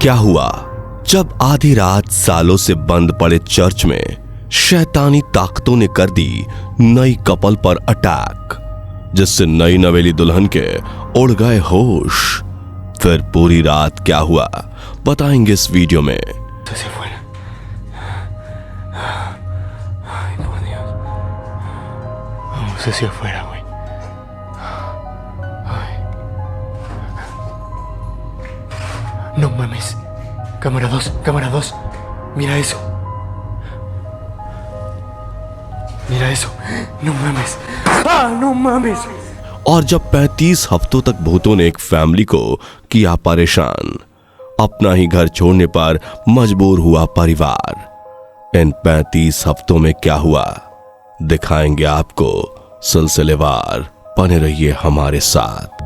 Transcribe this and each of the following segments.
क्या हुआ जब आधी रात सालों से बंद पड़े चर्च में शैतानी ताकतों ने कर दी नई कपल पर अटैक, जिससे नई नवेली दुल्हन के उड़ गए होश। फिर पूरी रात क्या हुआ बताएंगे इस वीडियो में। Hacia afuera, güey. No mames. Cámara 2. Mira eso. No mames. No mames. और जब 35 हफ्तों तक भूतों ने एक फैमिली को किया परेशान, अपना ही घर छोड़ने पर मजबूर हुआ परिवार। इन 35 हफ्तों में क्या हुआ दिखाएंगे आपको सिलसिलेवार। बने रहिए हमारे साथ।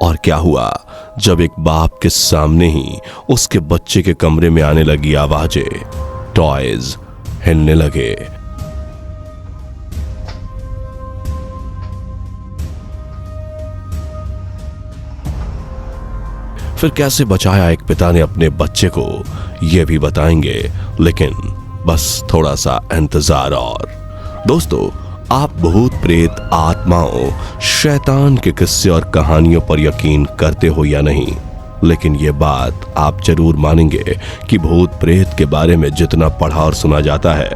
और क्या हुआ जब एक बाप के सामने ही उसके बच्चे के कमरे में आने लगी आवाजें, टॉयज हिलने लगे। फिर कैसे बचाया एक पिता ने अपने बच्चे को, यह भी बताएंगे, लेकिन बस थोड़ा सा इंतजार। और दोस्तों, आप भूत प्रेत, आत्माओं, शैतान के किस्से और कहानियों पर यकीन करते हो या नहीं, लेकिन यह बात आप जरूर मानेंगे कि भूत प्रेत के बारे में जितना पढ़ा और सुना जाता है,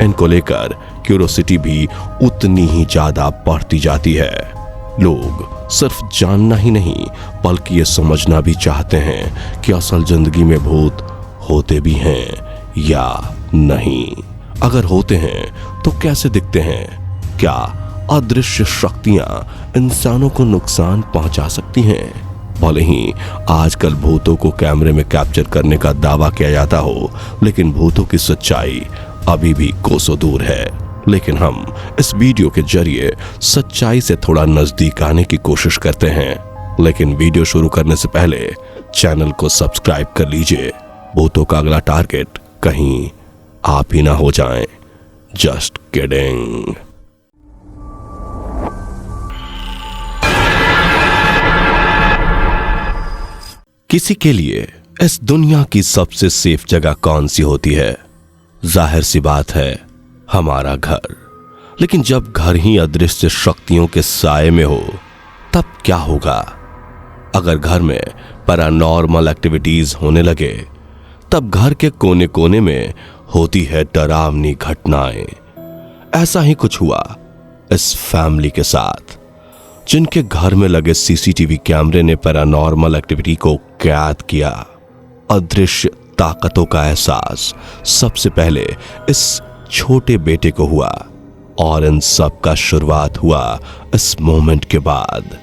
इनको लेकर क्यूरोसिटी भी उतनी ही ज्यादा बढ़ती जाती है। लोग सिर्फ जानना ही नहीं बल्कि ये समझना भी चाहते हैं कि असल जिंदगी में भूत होते भी हैं या नहीं। अगर होते हैं तो कैसे दिखते हैं? क्या अदृश्य शक्तियां इंसानों को नुकसान पहुंचा सकती हैं? भले ही आजकल भूतों को कैमरे में कैप्चर करने का दावा किया जाता हो, लेकिन भूतों की सच्चाई अभी भी कोसों दूर है। लेकिन हम इस वीडियो के जरिए सच्चाई से थोड़ा नजदीक आने की कोशिश करते हैं। लेकिन वीडियो शुरू करने से पहले चैनल को सब्सक्राइब कर लीजिए। भूतों का अगला टारगेट कहीं आप ही ना हो जाएं। Just kidding. किसी के लिए इस दुनिया की सबसे सेफ जगह कौन सी होती है? जाहिर सी बात है, हमारा घर। लेकिन जब घर ही अदृश्य शक्तियों के साए में हो, तब क्या होगा? अगर घर में पैरानॉर्मल एक्टिविटीज होने लगे, तब घर के कोने कोने में होती है डरावनी घटनाएं। ऐसा ही कुछ हुआ इस फैमिली के साथ, जिनके घर में लगे सीसीटीवी कैमरे ने पैरानॉर्मल एक्टिविटी को कैद किया। अदृश्य ताकतों का एहसास सबसे पहले इस छोटे बेटे को हुआ, और इन सब का शुरुआत हुआ इस मोमेंट के बाद।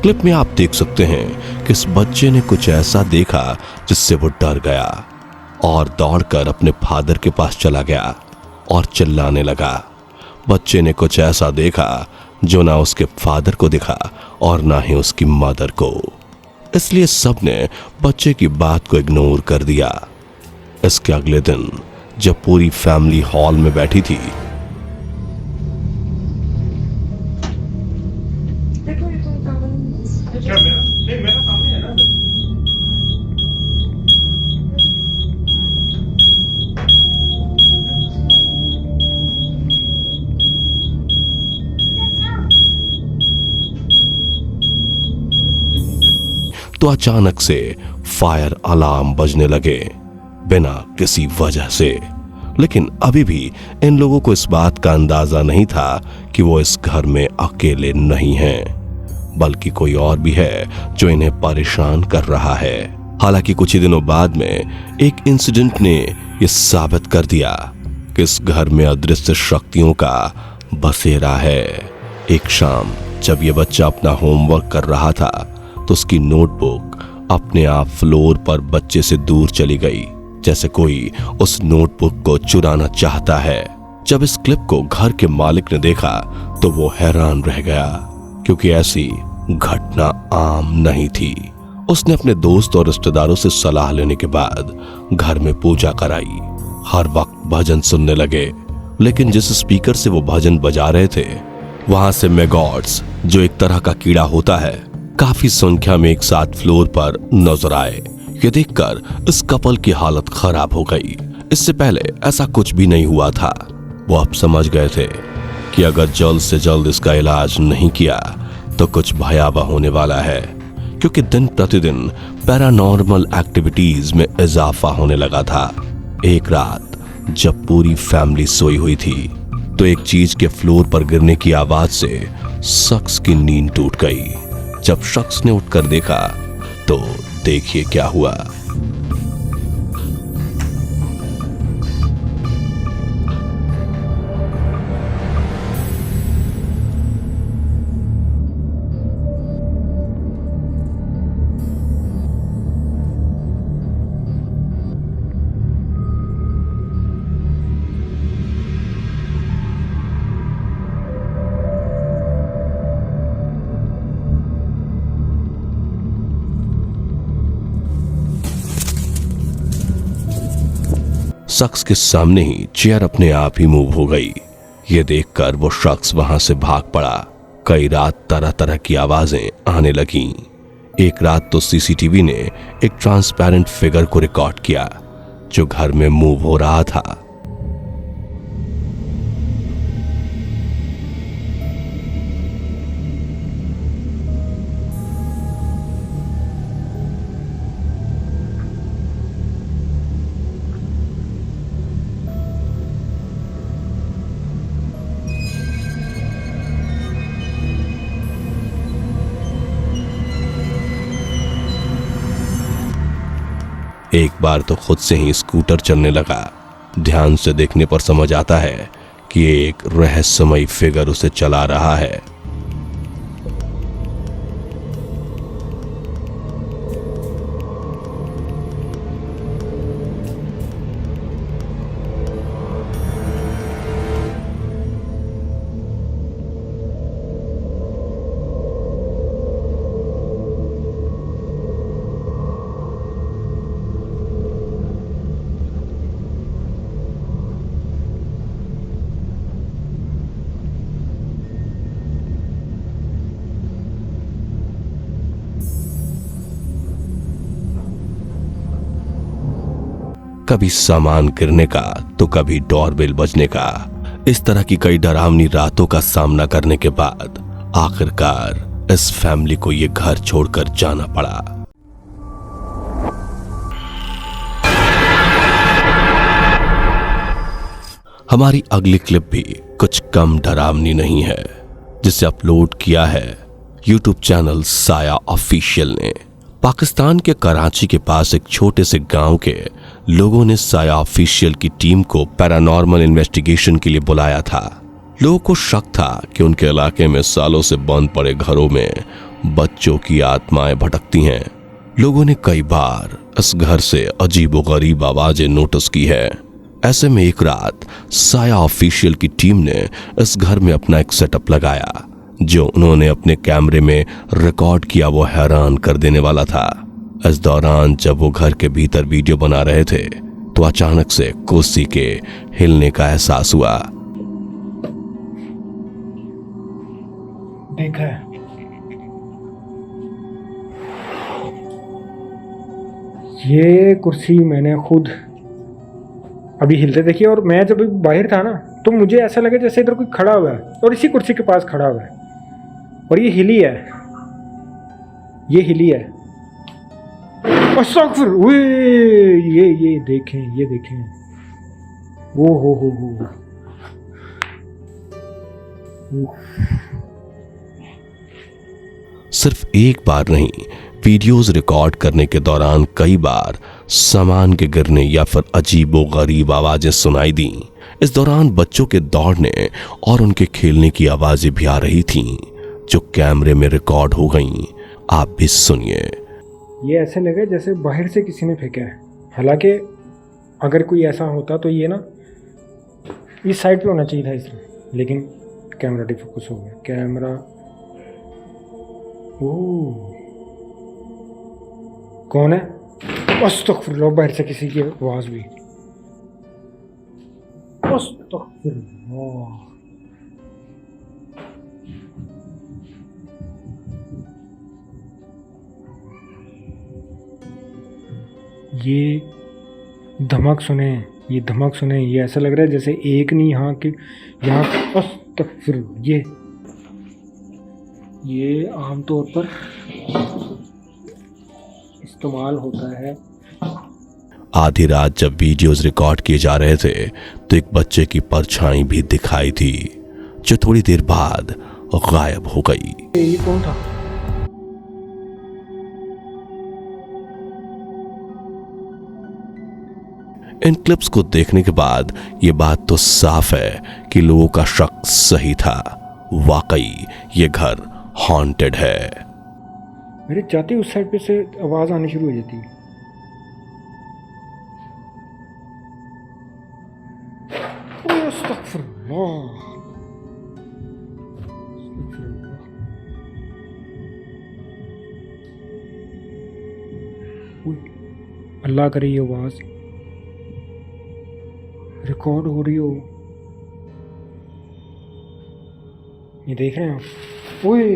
क्लिप में आप देख सकते हैं कि इस बच्चे ने कुछ ऐसा देखा जिससे वो डर गया और दौड़कर अपने फादर के पास चला गया और चिल्लाने लगा। बच्चे ने कुछ ऐसा देखा जो ना उसके फादर को दिखा और ना ही उसकी मदर को, इसलिए सबने बच्चे की बात को इग्नोर कर दिया। इसके अगले दिन जब पूरी फैमिली हॉल में बैठी थी, तो अचानक से फायर अलार्म बजने लगे बिना किसी वजह से। लेकिन अभी भी इन लोगों को इस बात का अंदाजा नहीं था कि वो इस घर में अकेले नहीं हैं, बल्कि कोई और भी है जो इन्हें परेशान कर रहा है। हालांकि कुछ ही दिनों बाद में एक इंसिडेंट ने यह साबित कर दिया कि इस घर में अदृश्य शक्तियों का बसेरा है। एक शाम जब यह बच्चा अपना होमवर्क कर रहा था तो उसकी नोटबुक अपने आप फ्लोर पर बच्चे से दूर चली गई, जैसे कोई उस नोटबुक को चुराना चाहता है। जब इस क्लिप को घर के मालिक ने देखा तो वो हैरान रह गया, क्योंकि ऐसी घटना आम नहीं थी। उसने अपने दोस्त और रिश्तेदारों से सलाह लेने के बाद घर में पूजा कराई। हर वक्त भजन सुनने लगे, लेकिन जिस स्पीकर से वो भजन बजा रहे थे वहां से मैगॉट्स, जो एक तरह का कीड़ा होता है, काफी संख्या में एक साथ फ्लोर पर नजर आए। ये देखकर इस कपल की हालत खराब हो गई। इससे पहले ऐसा कुछ भी नहीं हुआ था। वो अब समझ गए थे कि अगर जल्द से जल्द इसका इलाज नहीं किया तो कुछ भयावह होने वाला है, क्योंकि दिन प्रतिदिन पैरानॉर्मल एक्टिविटीज में इजाफा होने लगा था। एक रात जब पूरी फैमिली सोई हुई थी तो एक चीज के फ्लोर पर गिरने की आवाज से शख्स की नींद टूट गई। जब शख्स ने उठकर देखा तो देखिए क्या हुआ। शख्स के सामने ही चेयर अपने आप ही मूव हो गई। ये देखकर वो शख्स वहां से भाग पड़ा। कई रात तरह तरह की आवाजें आने लगीं। एक रात तो सीसीटीवी ने एक ट्रांसपेरेंट फिगर को रिकॉर्ड किया जो घर में मूव हो रहा था। एक बार तो खुद से ही स्कूटर चलने लगा। ध्यान से देखने पर समझ आता है कि एक रहस्यमयी फिगर उसे चला रहा है। कभी सामान गिरने का तो कभी डोरबेल बजने का। इस तरह की कई डरावनी रातों का सामना करने के बाद आखिरकार इस फैमिली को ये घर छोड़कर जाना पड़ा। हमारी अगली क्लिप भी कुछ कम डरावनी नहीं है, जिसे अपलोड किया है YouTube चैनल साया ऑफिशियल ने। पाकिस्तान के कराची के पास एक छोटे से गांव के लोगों ने साया ऑफिशियल की टीम को पैरानॉर्मल इन्वेस्टिगेशन के लिए बुलाया था। लोगों को शक था कि उनके इलाके में सालों से बंद पड़े घरों में बच्चों की आत्माएं भटकती हैं। लोगों ने कई बार इस घर से अजीबोगरीब आवाजें नोटिस की है। ऐसे में एक रात साया ऑफिशियल की टीम ने इस घर में अपना एक सेटअप लगाया। जो उन्होंने अपने कैमरे में रिकॉर्ड किया वो हैरान कर देने वाला था। इस दौरान जब वो घर के भीतर वीडियो बना रहे थे तो अचानक से कुर्सी के हिलने का एहसास हुआ। देखा है, ये कुर्सी मैंने खुद अभी हिलते देखी, और मैं जब बाहर था ना तो मुझे ऐसा लगा जैसे इधर कोई खड़ा हुआ है और इसी कुर्सी के पास खड़ा हुआ है, और ये हिली है, ये हिली है। अस्तगफुर, ये देखें, ये देखें, ओ हो। सिर्फ एक बार नहीं, वीडियोस रिकॉर्ड करने के दौरान कई बार सामान के गिरने या फिर अजीबोगरीब आवाजें सुनाई दी। इस दौरान बच्चों के दौड़ने और उनके खेलने की आवाजें भी आ रही थीं, जो कैमरे में रिकॉर्ड हो गई। आप भी सुनिए। ये ऐसे लगा जैसे बाहर से किसी ने फेंका है। हालांकि अगर कोई ऐसा होता तो ये ना इस साइड पे होना चाहिए था इसमें, लेकिन कैमरा डिफोकस हो गया। कैमरा ओह कौन है? अस्तगफिरुल्लाह, बाहर से किसी की आवाज भी। अस्तगफिरुल्लाह। ये धमक सुने, ये धमक सुने, ये ऐसा लग रहा है जैसे एक नहीं यहाँ के यहाँ। अस्तगफिरुल्लाह। ये आमतौर पर इस्तेमाल होता है। आधी रात जब वीडियोस रिकॉर्ड किए जा रहे थे तो एक बच्चे की परछाई भी दिखाई थी, जो थोड़ी देर बाद गायब हो गई। ये कौन था? इन क्लिप्स को देखने के बाद ये बात तो साफ है कि लोगों का शक सही था। वाकई ये घर हॉन्टेड है। मेरे जाते उस साइड पे से आवाज आनी शुरू हो जाती है। अस्तगफिरुल्लाह। अल्लाह करे ये आवाज रिकॉर्ड हो रही हो। ये देख रहे हैं आप? ओए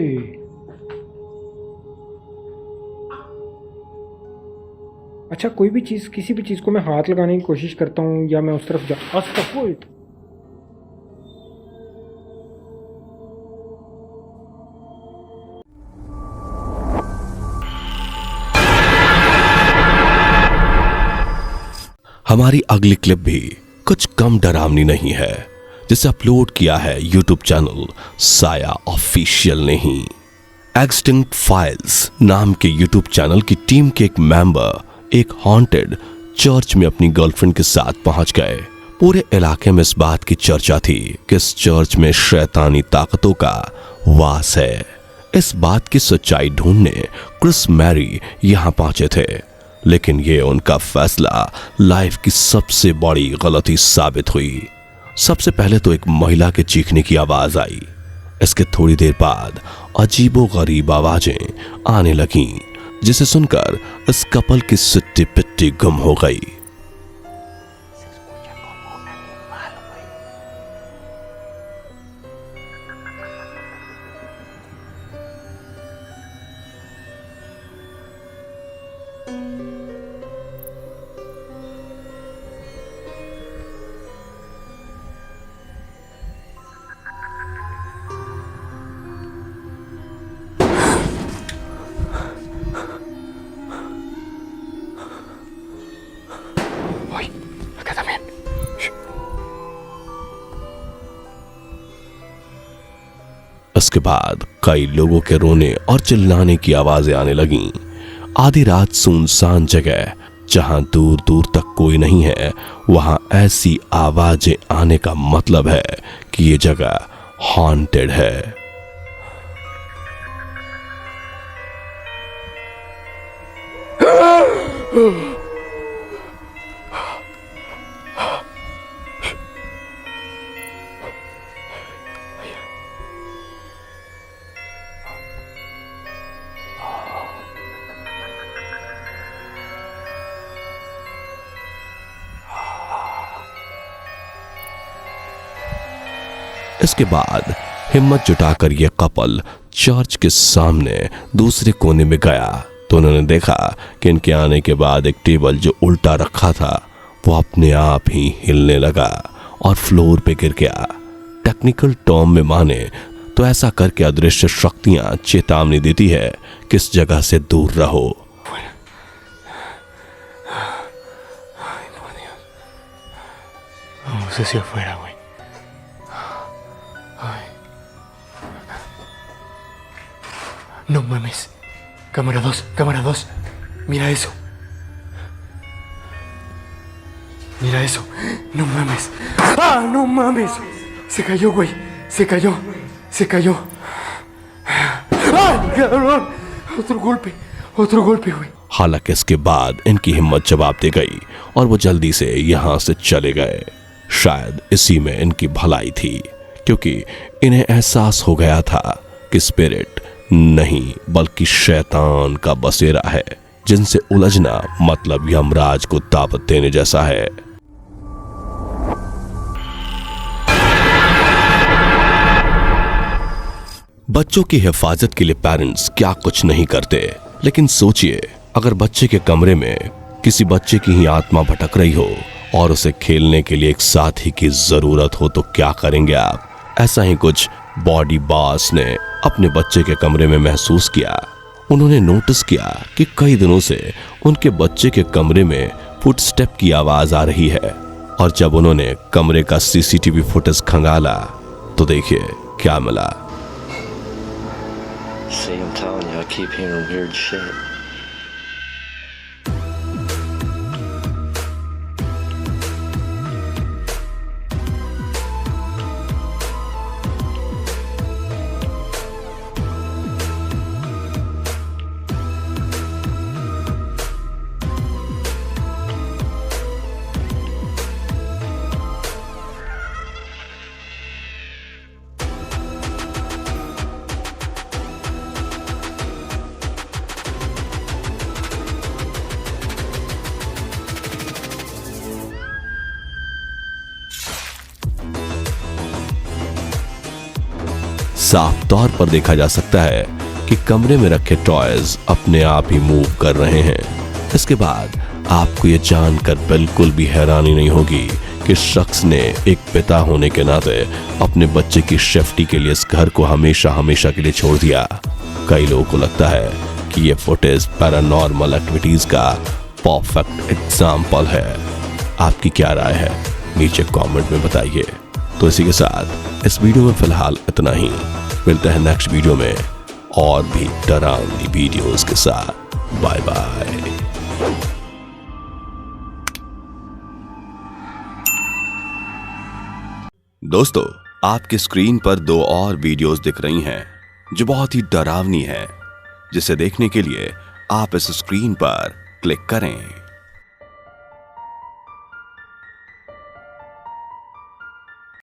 अच्छा, कोई भी चीज़, किसी भी चीज़ को मैं हाथ लगाने की कोशिश करता हूँ या मैं उस तरफ जा अस्तगफिरुल्लाह। हमारी अगली क्लिप भी कुछ कम डरावनी नहीं है, जिसे अपलोड किया है यूट्यूब चैनल साया ऑफिशियल ने ही। एक्सटिंक्ट फाइल्स नाम के यूट्यूब चैनल की टीम के एक मेंबर एक हॉन्टेड चर्च में अपनी गर्लफ्रेंड के साथ पहुंच गए। पूरे इलाके में इस बात की चर्चा थी कि इस चर्च में शैतानी ताकतों का वास है। इस बात की सच्चाई ढूंढने क्रिस मैरी यहां पहुंचे थे, लेकिन ये उनका फैसला लाइफ की सबसे बड़ी गलती साबित हुई। सबसे पहले तो एक महिला के चीखने की आवाज आई। इसके थोड़ी देर बाद अजीबोगरीब आवाजें आने लगीं, जिसे सुनकर इस कपल की सिट्टी पिट्टी गुम हो गई। इसके बाद कई लोगों के रोने और चिल्लाने की आवाजें आने लगीं। आधी रात सुनसान जगह जहां दूर दूर तक कोई नहीं है, वहां ऐसी आवाजें आने का मतलब है कि ये जगह हॉन्टेड है। इसके बाद हिम्मत जुटाकर यह कपल चर्च के सामने दूसरे कोने में गया तो उन्होंने देखा कि इनके आने के बाद एक टेबल जो उल्टा रखा था वो अपने आप ही हिलने लगा और फ्लोर पे गिर गया। टेक्निकल टर्म में माने तो ऐसा करके अदृश्य शक्तियां चेतावनी देती है कि इस जगह से दूर रहो। Vamos hacia afuera, güey. Ay. No mames. Cámara 2. Mira eso. Mira eso. No mames. ¡Ah, no mames! Se cayó, güey. Se cayó. otro golpe, güey. हालांकि इसके बाद इनकी हिम्मत जवाब दे गई और वो जल्दी से यहां से चले गए। शायद इसी में इनकी भलाई थी, क्योंकि इन्हें एहसास हो गया था कि स्पिरिट नहीं बल्कि शैतान का बसेरा है, जिनसे उलझना मतलब यमराज को दावत देने जैसा है। बच्चों की हिफाजत के लिए पेरेंट्स क्या कुछ नहीं करते, लेकिन सोचिए अगर बच्चे के कमरे में किसी बच्चे की ही आत्मा भटक रही हो और उसे खेलने के लिए एक साथी की जरूरत हो तो क्या करेंगे आप? ऐसा ही कुछ बॉडी बॉस ने अपने बच्चे के कमरे में महसूस किया। उन्होंने नोटिस किया कि कई दिनों से उनके बच्चे के कमरे में फुटस्टेप की आवाज आ रही है, और जब उन्होंने कमरे का सीसीटीवी फुटेज खंगाला तो देखिए क्या मिला। See, I'm telling you, I keep hearing weird shit. साफ तौर पर देखा जा सकता है कि कमरे में रखे टॉयज अपने आप ही मूव कर रहे हैं। इसके बाद आपको ये जानकर बिल्कुल भी हैरानी नहीं होगी कि शख्स ने एक पिता होने के नाते अपने बच्चे की सेफ्टी के लिए इस घर को हमेशा हमेशा के लिए छोड़ दिया। कई लोगों को लगता है कि ये फुटेज पैरानॉर्मल एक्टिविटीज का परफेक्ट एग्जाम्पल है। आपकी क्या राय है नीचे कमेंट में बताइए। तो इसी के साथ इस वीडियो में फिलहाल इतना ही। मिलते हैं नेक्स्ट वीडियो में और भी डरावनी वीडियोस के साथ। Bye bye. दोस्तों, आपके स्क्रीन पर 2 और वीडियोस दिख रही हैं जो बहुत ही डरावनी है, जिसे देखने के लिए आप इस स्क्रीन पर क्लिक करें।